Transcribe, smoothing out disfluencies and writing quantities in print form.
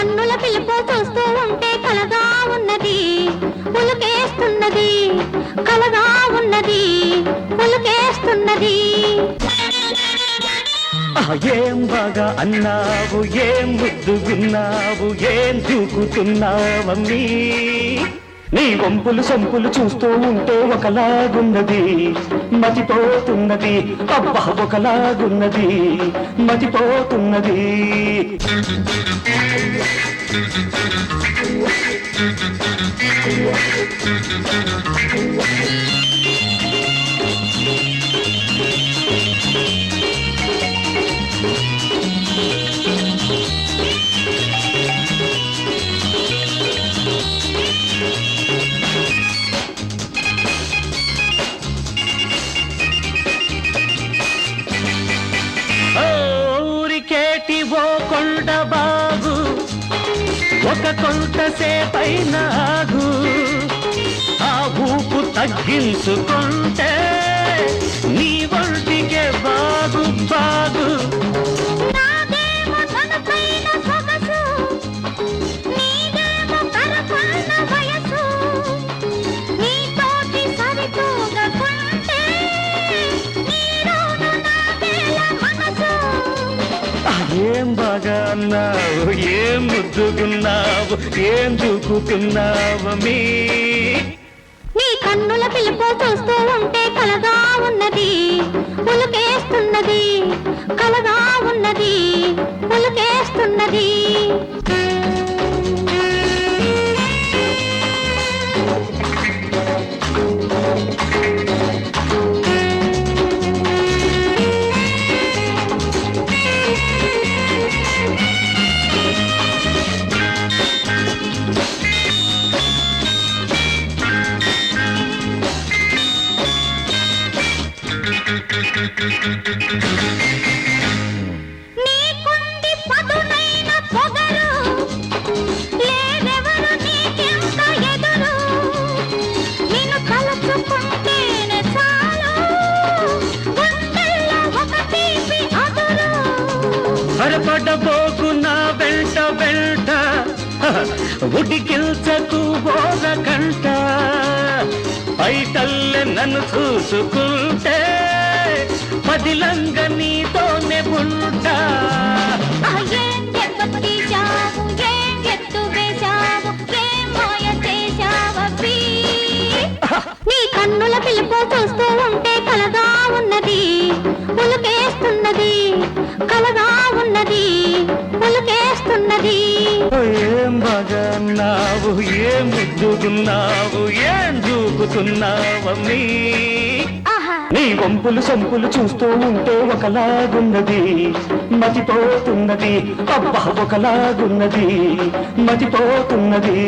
కన్నుల పిలుపు చూస్తూ ఉంటే కలగా ఉన్నది, పులుకేస్తున్నది, కలగా ఉన్నది, పులుకేస్తున్నది. ఏం బాగా అన్నావు, ఏం ముద్దుగున్నావు, ఏం దూకుతున్నావమ్మీ. నీ వంపులు సంపులు చూస్తూ ఉంటే ఒకలాగున్నది, మతిపోతున్నది, అబ్బా ఒకలాగున్నది, మతిపోతున్నది. ఊరికేటి ఓ కొండ బాగు, ఒక కొంత సేపైన ఆగు, ఆ ఊపు తగ్గించుకుంటే నీ ఒంటికే బాగు బాగు. ఏం బాగా అన్నావు, ఏం ముద్దుగున్నావు, ఏం దూకుతున్నావు మీ. నీ కన్నుల పిలుపు చూస్తూ ఉంటే కలగా ఉన్నది, పులుకేస్తున్నది, కలగా ఉన్నది, పులుకేస్తున్నది. నీకుంది పదునైన పొగరు, లేదెవరు నీకెంత ఎదురు, నిన్ను తలచుకుంటేనే చాలు, గుండెల్లో ఒక తీపి అదురు. హరపడబోకు నా వెంట వెంట, ఉడికిల్చకు బోరకంట, పైటల్లె నన్ను చూసుకుంటే పదిలంగ నీతోనే ఉంటా. ఏం ఎత్తు తీశావు, ఏం ఎత్తు వేశావు, ఏం మాయ చేశావీ. నీ కన్నుల పిలుపు చూస్తూ ఉంటే కలగా ఉన్నది, పులుకేస్తున్నది, కలగా ఉన్నది, పులుకేస్తున్నది. ఏం బాగా అన్నావు, ఏం ముద్దుగున్నావు, ఏం దూకుతున్నావమ్మీ. నీ వంపులు సంపులు చూస్తూ ఉంటే ఒకలాగున్నది, మతిపోతున్నది, అబ్బా ఒకలాగున్నది, మతిపోతున్నది.